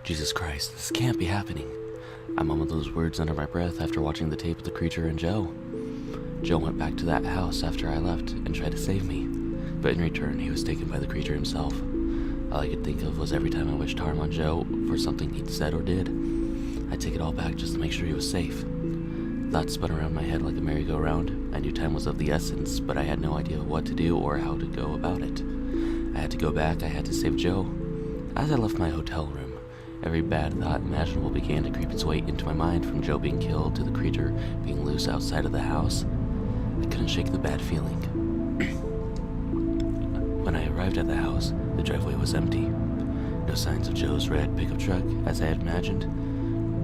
Jesus Christ, this can't be happening. I mumbled those words under my breath after watching the tape of the creature and Joe. Joe went back to that house after I left and tried to save me, but in return he was taken by the creature himself. All I could think of was every time I wished harm on Joe for something he'd said or did. I'd take it all back just to make sure he was safe. Thoughts spun around my head like a merry-go-round. I knew time was of the essence, but I had no idea what to do or how to go about it. I had to go back, I had to save Joe. As I left my hotel room, every bad thought imaginable began to creep its way into my mind, from Joe being killed to the creature being loose outside of the house. I couldn't shake the bad feeling. When I arrived at the house, the driveway was empty. No signs of Joe's red pickup truck, as I had imagined.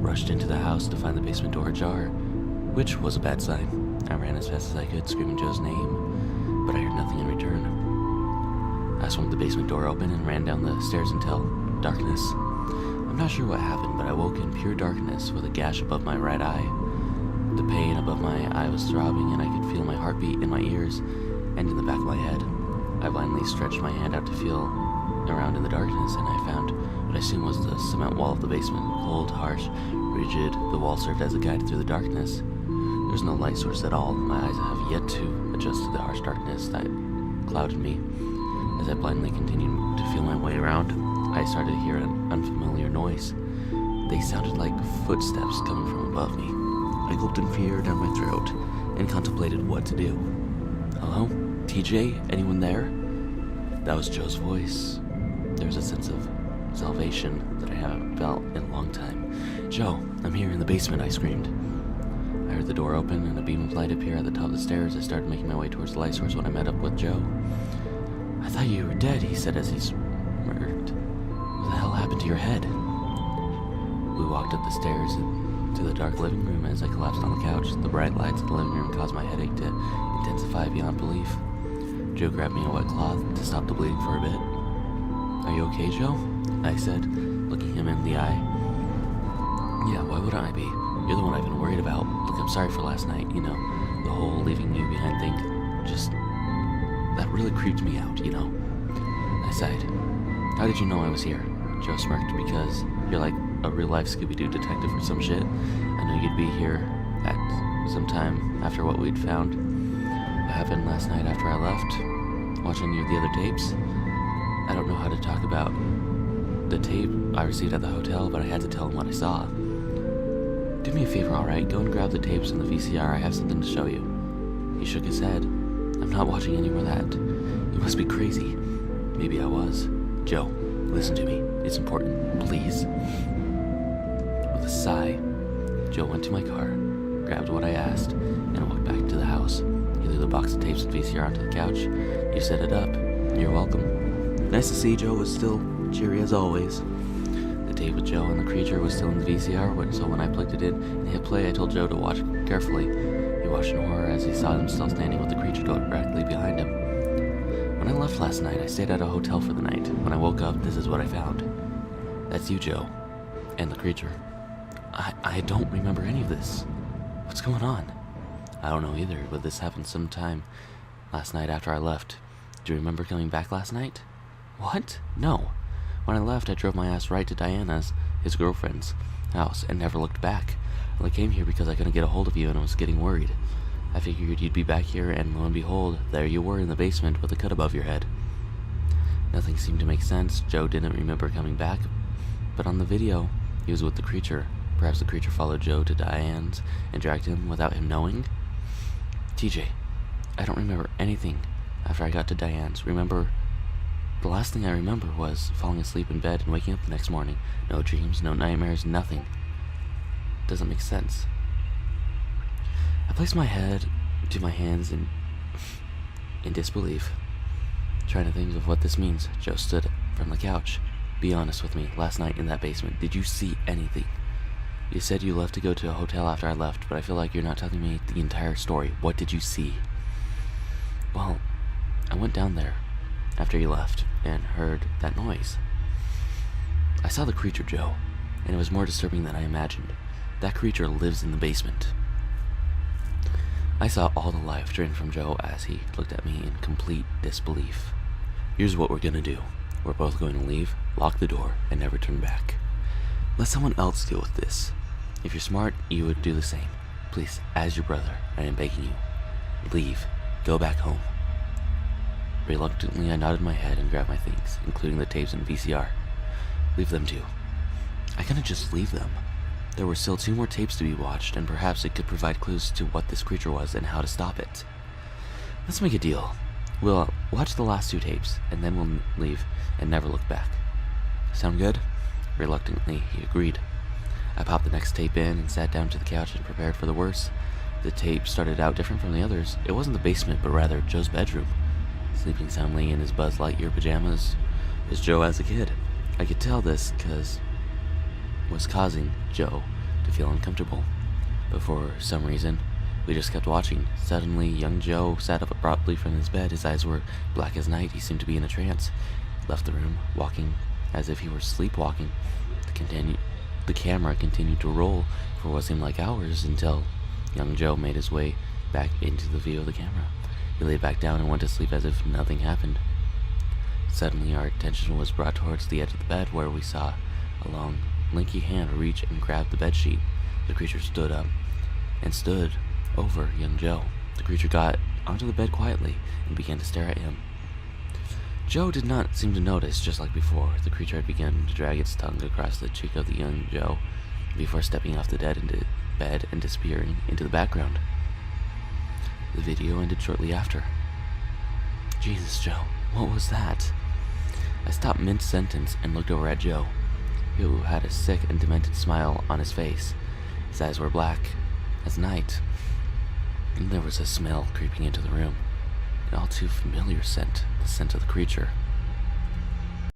Rushed into the house to find the basement door ajar, which was a bad sign. I ran as fast as I could, screaming Joe's name, but I heard nothing in return. I swung the basement door open and ran down the stairs until darkness. I'm not sure what happened, but I woke in pure darkness with a gash above my right eye. The pain above my eye was throbbing, and I could feel my heartbeat in my ears and in the back of my head. I blindly stretched my hand out to feel around in the darkness, and I found what I assumed was the cement wall of the basement. Cold, harsh, rigid, the wall served as a guide through the darkness. There was no light source at all. My eyes have yet to adjust to the harsh darkness that clouded me. As I blindly continued to feel my way around, I started to hear an unfamiliar noise. They sounded like footsteps coming from above me. I gulped in fear down my throat and contemplated what to do. Hello? TJ? Anyone there? That was Joe's voice. There was a sense of salvation that I haven't felt in a long time. Joe, I'm here in the basement, I screamed. I heard the door open and a beam of light appear at the top of the stairs. I started making my way towards the light source when I met up with Joe. I thought you were dead, he said as he smirked. What the hell happened to your head? We walked up the stairs and to the dark living room. As I collapsed on the couch, the bright lights of the living room caused my headache to intensify beyond belief. Joe grabbed me a wet cloth to stop the bleeding for a bit. Are you okay, Joe? I said, looking him in the eye. Yeah, why wouldn't I be? You're the one I've been worried about. Look, I'm sorry for last night, you know, the whole leaving you behind thing. Just, that really creeped me out, you know. I sighed. How did you know I was here? Joe smirked. Because you're like a real-life Scooby-Doo detective or some shit. I knew you'd be here at some time after what we'd found. What happened last night after I left? Watching the other tapes? I don't know how to talk about the tape I received at the hotel, but I had to tell him what I saw. Do me a favor, alright? Go and grab the tapes and the VCR. I have something to show you. He shook his head. I'm not watching any more of that. You must be crazy. Maybe I was. Joe, listen to me. It's important. Please. With a sigh, Joe went to my car, grabbed what I asked, and walked back to the house. He threw the box of tapes and VCR onto the couch. You set it up. You're welcome. Nice to see Joe was still cheery as always. The tape with Joe and the creature was still in the VCR, so when I plugged it in and hit play, I told Joe to watch carefully. He watched in horror as he saw himself standing with the creature directly behind him. When I left last night, I stayed at a hotel for the night. When I woke up, this is what I found. That's you, Joe. And the creature. I don't remember any of this. What's going on? I don't know either, but this happened sometime last night after I left. Do you remember coming back last night? What? No. When I left, I drove my ass right to Diana's, his girlfriend's, house, and never looked back. I came here because I couldn't get a hold of you and I was getting worried. I figured you'd be back here, and lo and behold, there you were in the basement with a cut above your head. Nothing seemed to make sense. Joe didn't remember coming back, but on the video, he was with the creature. Perhaps the creature followed Joe to Diane's and dragged him without him knowing? TJ, I don't remember anything after I got to Diane's. The last thing I remember was falling asleep in bed and waking up the next morning. No dreams, no nightmares, nothing. Doesn't make sense. I placed my head to my hands in disbelief, trying to think of what this means. Joe stood from the couch. Be honest with me, last night in that basement, did you see anything? You said you left to go to a hotel after I left, but I feel like you're not telling me the entire story. What did you see? Well, I went down there after you left and heard that noise. I saw the creature, Joe, and it was more disturbing than I imagined. That creature lives in the basement. I saw all the life drained from Joe as he looked at me in complete disbelief. Here's what we're gonna do. We're both going to leave, lock the door, and never turn back. Let someone else deal with this. If you're smart, you would do the same. Please, as your brother, I am begging you. Leave. Go back home. Reluctantly, I nodded my head and grabbed my things, including the tapes and VCR. Leave them too. I couldn't just leave them. There were still 2 more tapes to be watched, and perhaps it could provide clues to what this creature was and how to stop it. Let's make a deal. We'll watch the last 2 tapes, and then we'll leave and never look back. Sound good? Reluctantly, he agreed. I popped the next tape in and sat down to the couch and prepared for the worst. The tape started out different from the others. It wasn't the basement, but rather Joe's bedroom. Sleeping soundly in his Buzz Lightyear pajamas was Joe as a kid. I could tell this was causing Joe to feel uncomfortable. But for some reason, we just kept watching. Suddenly, young Joe sat up abruptly from his bed. His eyes were black as night. He seemed to be in a trance. He left the room, walking as if he were sleepwalking. The camera continued to roll for what seemed like hours until young Joe made his way back into the view of the camera. He lay back down and went to sleep as if nothing happened. Suddenly, our attention was brought towards the edge of the bed, where we saw a long, lanky hand reach and grab the bedsheet. The creature stood up and stood over young Joe. The creature got onto the bed quietly and began to stare at him. Joe did not seem to notice. Just like before, the creature had begun to drag its tongue across the cheek of the young Joe before stepping off the bed and disappearing into the background. The video ended shortly after. Jesus, Joe, what was that? I stopped mid-sentence and looked over at Joe, who had a sick and demented smile on his face. His eyes were black as night, and there was a smell creeping into the room, an all too familiar scent, the scent of the creature.